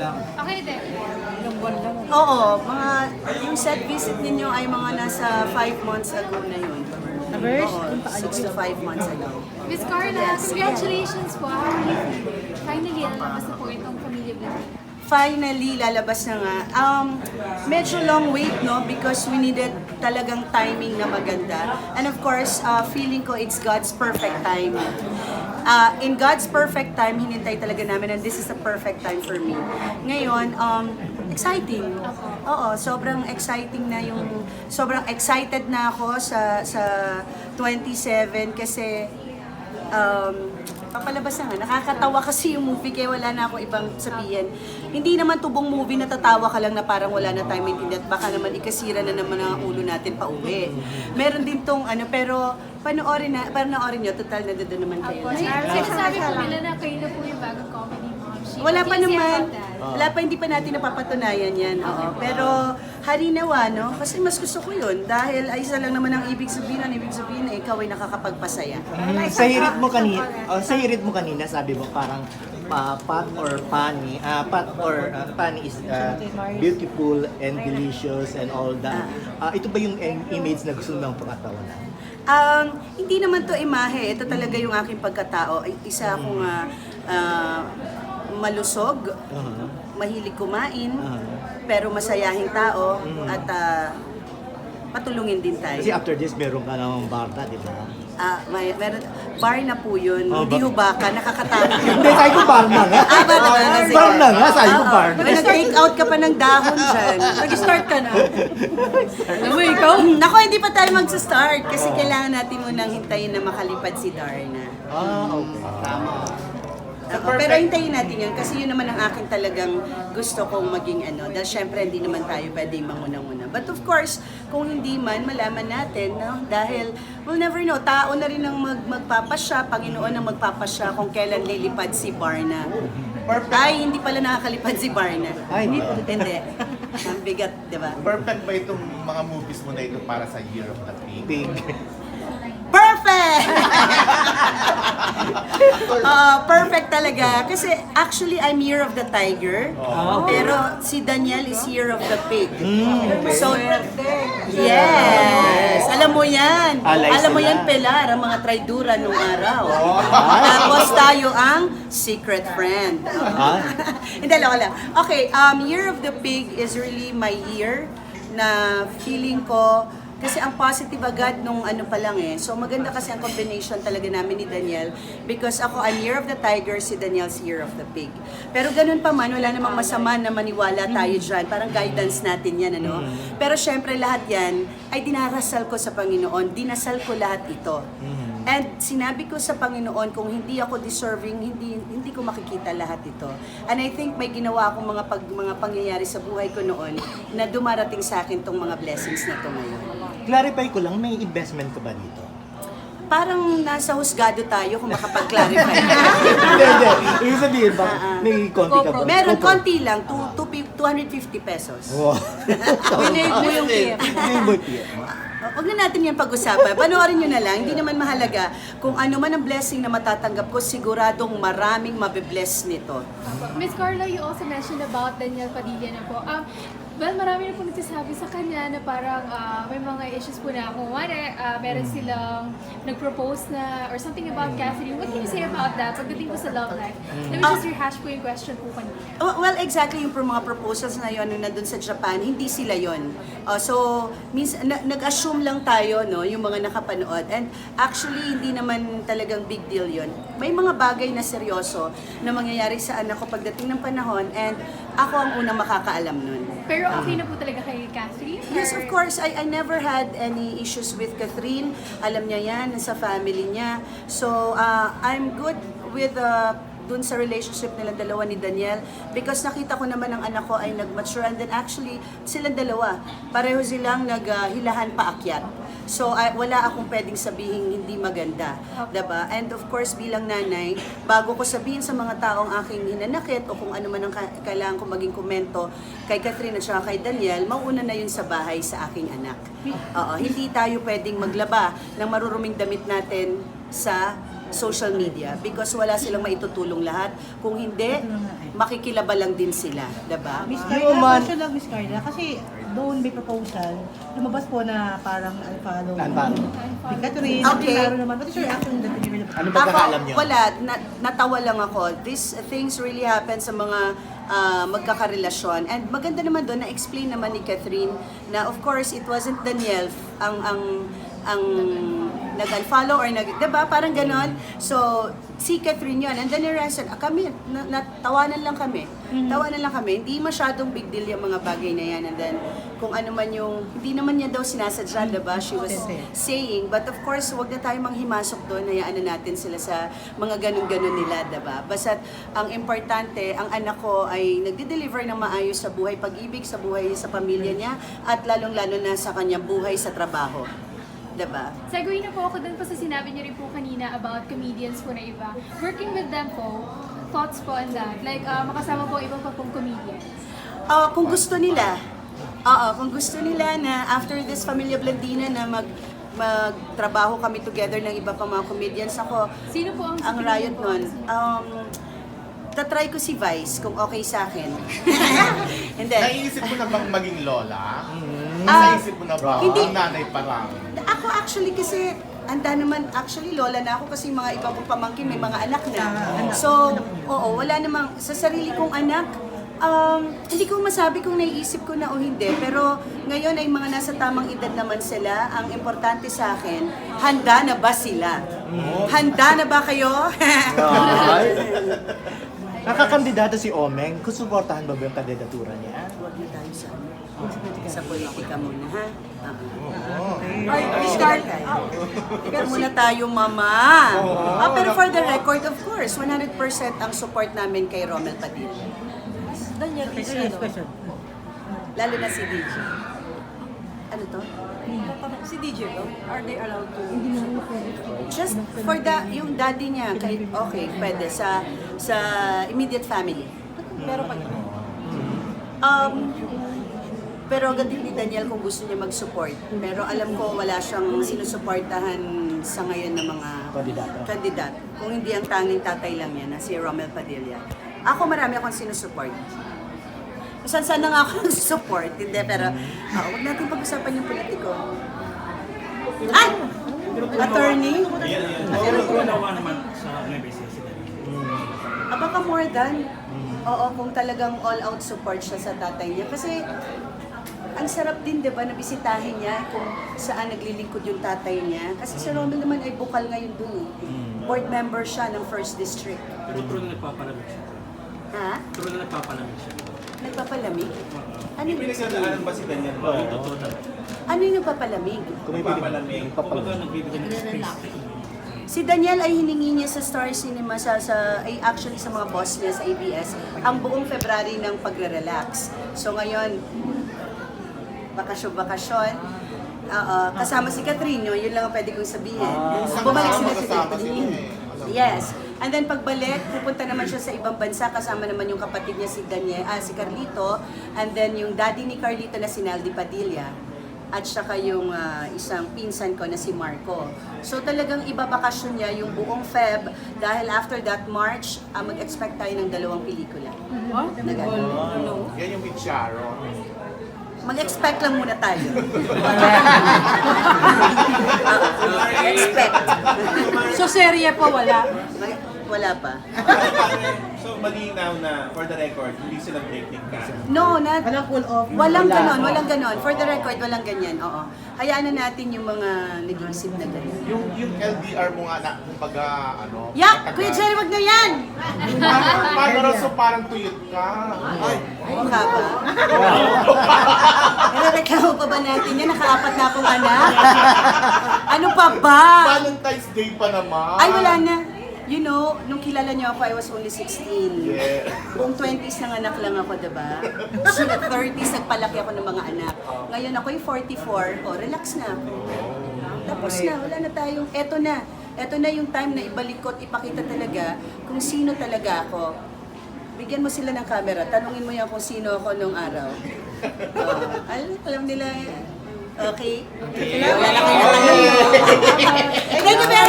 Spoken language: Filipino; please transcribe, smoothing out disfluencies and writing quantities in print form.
lang. Okay din. Ilang buwan lang. Oo, yung set visit ninyo ay mga nasa 5 months ago na yun. Averse? Oo, 6 to 5 months ago. Miss Carla, congratulations po. How are you feeling? Finally, lalabas na po itong Pamilya Blanco. Finally, lalabas na nga. Medyo long wait, no? Because we needed talagang timing na maganda. And of course, feeling ko it's God's perfect time. In God's perfect time, hinintay talaga namin and this is the perfect time for me. Ngayon, exciting. Oo, sobrang exciting na yung... Sobrang excited na ako sa 27 kasi... papalabas na nga. Nakakatawa kasi yung movie kaya wala na ako ibang sabihin. Hindi naman tubong movie na tatawa ka lang na parang wala na tayong maintindihan at baka naman ikasira na naman ang ulo natin pa uwi. Meron din tong pero panoorin nyo, total na doon naman kayo. Sinasabi po nila na kayo na po yung bagong comedy mom. Wala pa What can you say naman. about that? Wala pa, hindi pa natin napapatunayan yan. Oo. Pero harinawa, no? Kasi mas gusto ko yun. Dahil ay isa lang naman ang ibig sabihin. Ang ibig sabihin na ikaw ay nakakapagpasaya. Sa hirit mo kanina, sabi mo parang Pat or Pani is beautiful and delicious and all that. Ito ba yung image na gusto mong pangatawanan? Hindi naman to imahe. Ito talaga yung aking pagkatao. Isa akong malusog, mahilig kumain, pero masayahing tao, at patulungin din tayo. Kasi after this, meron ka namang barta, di ba? Meron, bar na po yun. Oh, Hindi ho baka, nakakatakot yun. Hindi, sabi ko bar na nga. Ba naman? Sige. Bar na nga, sabi ko bar na. Nag-take out ka pa ng dahon dyan. Nag-start ka na. Alam mo, ikaw? Nako, hindi pa tayo mag-start kasi kailangan natin munang hintayin na makalipad si Darna. Okay. Tama. Pero hintayin natin yun kasi yun naman ang akin talagang gusto kong maging dahil syempre hindi naman tayo pwedeng manguna-una. But of course, kung hindi man, malaman natin, no? Dahil we'll never know, tao na rin ang magpapasya, Panginoon ang magpapasya kung kailan lilipad si Barna. Ay, hindi pala nakakalipad si Barna. Ay, hindi. di Hindi. Ang bigat, di ba? Perfect ba itong mga movies mo na ito para sa Year of the Pig? Pig. Perfect! Perfect talaga. Kasi actually, I'm Year of the Tiger. Pero si Daniel is Year of the Pig. So, yes! Alam mo yan. Alay Alam mo sila. yan, Pilar, ang mga traidura nung araw. Tapos tayo ang secret friend. Hindi, wala. Okay, Year of the Pig is really my year na feeling ko kasi ang positive agad nung pa lang So maganda kasi ang combination talaga namin ni Daniel because ako I'm Year of the Tiger, si Daniel's Year of the Pig. Pero ganun pa man, wala namang masama na maniwala tayo dyan. Parang guidance natin yan, Pero syempre lahat yan ay dinarasal ko sa Panginoon. Dinasal ko lahat ito. And sinabi ko sa Panginoon, kung hindi ako deserving, hindi ko makikita lahat ito. And I think may ginawa akong mga pangyayari sa buhay ko noon na dumarating sa akin tong mga blessings na to ngayon. Clarify ko lang, may investment ka ba dito? Parang nasa husgado tayo kung makapag-clarify. Hindi. Ibig sabihin ba, may konti ka ba? Meron, konti lang, 250 pesos. Wow. Winave mo yung care. Hindi mo tiyan. Huwag na natin yan pag-usapan. Panoorin nyo na lang. Hindi naman mahalaga. Kung ano man ang blessing na matatanggap ko, siguradong maraming mabibless nito. Miss Carla, you also mentioned about Daniel Padilla na po. Well, marami na po nagsasabi sa kanya na parang may mga issues po na kung meron silang nag-propose na or something about Catherine. What can you say about that pagdating po sa love life? Let me just rehash po yung question po kanina. Well, exactly yung mga proposals na yun na dun sa Japan, hindi sila yun. So, nag-assume lang tayo, yung mga nakapanood. And actually, hindi naman talagang big deal yun. May mga bagay na seryoso na mangyayari sa anak ko pagdating ng panahon and ako ang unang makakaalam nun. Pero okay na po talaga kay Catherine? Yes, of course. I never had any issues with Catherine. Alam niya yan, sa family niya. So, I'm good with dun sa relationship nilang dalawa ni Daniel because nakita ko naman ang anak ko ay nag-mature and then actually silang dalawa pareho silang naghilahan paakyat. So wala akong pwedeng sabihin hindi maganda, diba? And of course bilang nanay, bago ko sabihin sa mga taong aking hinanakit o kung ano man ang kailangan ko maging komento kay Catherine at saka kay Daniel, mauna na yun sa bahay sa aking anak. Hindi tayo pwedeng maglaba ng maruruming damit natin sa social media because wala silang maitutulong lahat. Kung hindi, makikilaba lang din sila, diba? Miss Yung Carla, man- question lang Miss Carla. Kasi doon may proposal, lumabas po na parang unfollow. Unfollow. Si Catherine, Okay. klaro naman. What is your action that you will Ano ba kakaalam niyo? Wala, natawa lang ako. These things really happen sa mga magkakarelasyon. And maganda naman doon, na-explain naman ni Catherine na of course, it wasn't Danielle ang nag-unfollow or diba? Parang ganon. So, si Catherine yun. And then the rest, kami, natawanan lang kami. Tawanan lang kami. Hindi masyadong big deal yung mga bagay na yan. And then, kung ano man yung, hindi naman niya daw sinasadya, diba? She was saying. But of course, wag na tayo manghimasok doon. Hayaan na natin sila sa mga ganun-ganun nila, diba? Basta ang importante, ang anak ko ay nagde-deliver ng maayos sa buhay pag-ibig, sa buhay sa pamilya niya, at lalong-lalo na sa kanyang buhay sa trabaho. Diba? Segue na po ako dun po sa sinabi niyo rin po kanina about comedians po na iba. Working with them po, thoughts po on that? Like, makasama po iba pa pong comedians. Kung gusto nila, kung gusto nila na after this Familia Blandina na magtrabaho kami together ng iba pa mga comedians, ako, Sino po ang ang riot nun, tatry ko si Vice kung okay sa akin. Hindi. Naiisip mo na bang maging lola? Ah, Naiisip mo na ba? hindi. Ang nanay pa lang. Ako actually kasi, anda naman, actually lola na ako kasi mga iba kong pamangkin may mga anak na. So, oo, wala namang, sa sarili kong anak, hindi ko masabi kung naiisip ko na o hindi, pero ngayon ay mga nasa tamang edad naman sila. Ang importante sa akin, handa na ba sila? Handa na ba kayo? Ay. Nakakandidato si Omeng. Kung suportahan ba yung kandidatura niya? Huwag na tayo sa politika muna, ha? Ay, Miss Carla, Ikaw muna tayo, mama. Pero for the record, of course, 100% ang support namin kay Romel Padilla. Daniel, yes, question. Lalo na si DJ. Ano to? Si DJ, are they allowed to? Just for yung daddy niya, okay, pwede, sa immediate family. Pero pag Pero agad din ni Daniel kung gusto niya mag-support. Pero alam ko wala siyang sinusuportahan sa ngayon ng mga kandidato. Kung hindi ang tanging tatay lang niya na si Romel Padilla. Ako marami akong sinusuport. Saan na nga ako support, hindi, pero huwag natin pag-usapan yung politiko. Ay! Attorney? Pero gumawa naman sa MBC si Daniel. Baka more than. Oo, kung talagang all-out support siya sa tatay niya. Kasi ang sarap din, di ba, na bisitahin niya kung saan naglilingkod yung tatay niya. Kasi si Romel naman ay bukal ngayon dun. Board member siya ng 1st District. Pero true na nagpapalamig siya. Ha? True na nagpapalamig siya. Nagpapalamig? Ano May yung, pinagdadaanan ba si Daniel? Yung totoo na. ano yung nagpapalamig? Kung may Papalamig. Kumbaga nagbibigay ng space. Si Daniel ay hiningi niya sa Star Cinema actually sa mga boss niya sa ABS ang buong February ng pagre-relax. So ngayon, bakasyon, kasama si Catherine, yun lang ang pwede kong sabihin. Bumalik sila si Catherine. Yes. And then pagbalik, pupunta naman siya sa ibang bansa, kasama naman yung kapatid niya si Carlito, and then yung daddy ni Carlito na si Naldi Padilla, at saka yung isang pinsan ko na si Marco. So talagang ibabakasyon niya yung buong Feb, dahil after that March, mag-expect tayo ng 2 pelikula. Na ganun. Yan yung with Charo. Mag-expect lang muna tayo. Expect. So, serye po, wala. Wala pa. So malinaw na, for the record, hindi sila breaking ka. No, Walang pull off. walang ganon. For the record, walang ganyan. Oo. Hayaan na natin yung mga nag-iisip na ganyan. Yung LDR mo nga na, kumbaga, Yak! Kuya Jerry, wag na yan! Parang so parang tuyot ka. Ay, Mukha ba? Nireklamo pa ba natin yan? Naka-4 na akong anak? Ano pa ba? Valentine's Day pa naman. Ay, wala na. You know, nung kilala niyo ako, I was only 16. Yeah. Buong 20s nanganak lang ako, diba? So, 30s, nagpalaki ako ng mga anak. Ngayon ako'y 44, relax na ako. Tapos na, wala na tayong, eto na yung time na ibalik ko at ipakita talaga kung sino talaga ako. Bigyan mo sila ng camera, tanungin mo yan kung sino ako nung araw. Alam nila, okay? Wala na kayo natanong. Thank you very